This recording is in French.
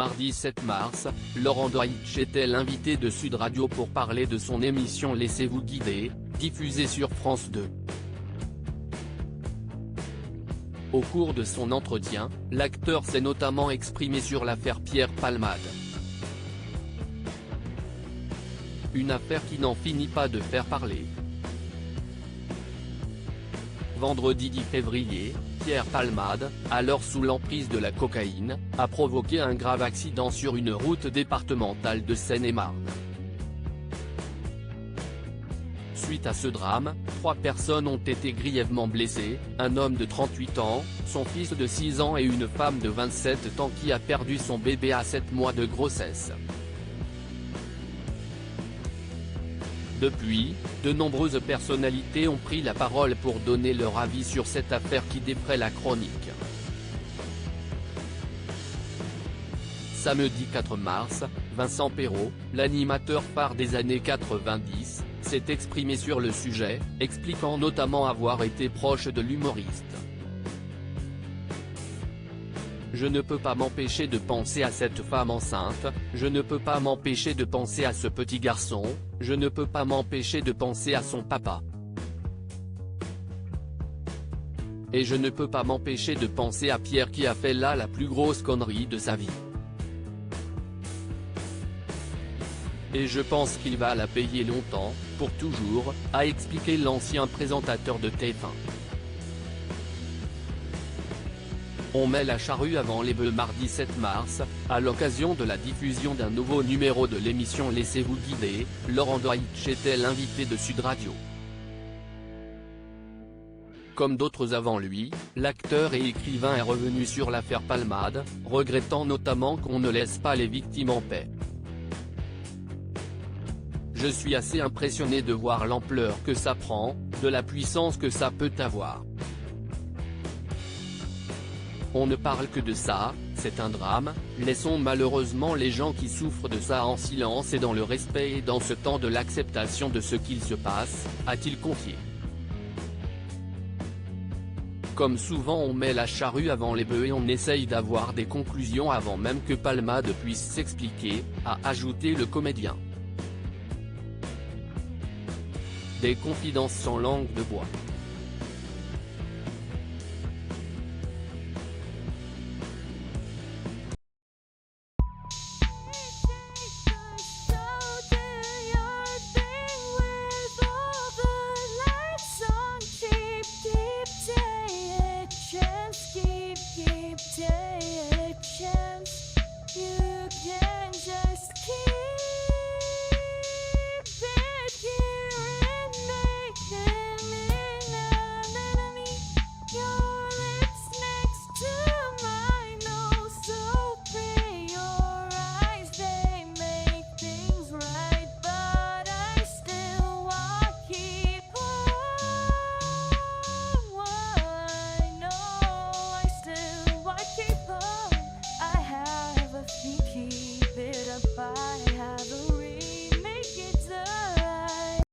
Mardi 7 mars, Laurent Deutsch était l'invité de Sud Radio pour parler de son émission Laissez-vous guider, diffusée sur France 2. Au cours de son entretien, l'acteur s'est notamment exprimé sur l'affaire Pierre Palmade. Une affaire qui n'en finit pas de faire parler. Vendredi 10 février, Pierre Palmade, alors sous l'emprise de la cocaïne, a provoqué un grave accident sur une route départementale de Seine-et-Marne. Suite à ce drame, 3 personnes ont été grièvement blessées, un homme de 38 ans, son fils de 6 ans et une femme de 27 ans qui a perdu son bébé à 7 mois de grossesse. Depuis, de nombreuses personnalités ont pris la parole pour donner leur avis sur cette affaire qui défraie la chronique. Samedi 4 mars, Vincent Perrault, l'animateur phare des années 90, s'est exprimé sur le sujet, expliquant notamment avoir été proche de l'humoriste. Je ne peux pas m'empêcher de penser à cette femme enceinte, je ne peux pas m'empêcher de penser à ce petit garçon, je ne peux pas m'empêcher de penser à son papa. Et je ne peux pas m'empêcher de penser à Pierre qui a fait là la plus grosse connerie de sa vie. Et je pense qu'il va la payer longtemps, pour toujours, a expliqué l'ancien présentateur de TF1. On met la charrue avant les bœufs. Mardi 7 mars, à l'occasion de la diffusion d'un nouveau numéro de l'émission Laissez-vous guider, Laurent Deutsch était l'invité de Sud Radio. Comme d'autres avant lui, l'acteur et écrivain est revenu sur l'affaire Palmade, regrettant notamment qu'on ne laisse pas les victimes en paix. Je suis assez impressionné de voir l'ampleur que ça prend, de la puissance que ça peut avoir. On ne parle que de ça, c'est un drame, laissons malheureusement les gens qui souffrent de ça en silence et dans le respect et dans ce temps de l'acceptation de ce qu'il se passe, a-t-il confié. Comme souvent on met la charrue avant les bœufs et on essaye d'avoir des conclusions avant même que Palmade puisse s'expliquer, a ajouté le comédien. Des confidences sans langue de bois.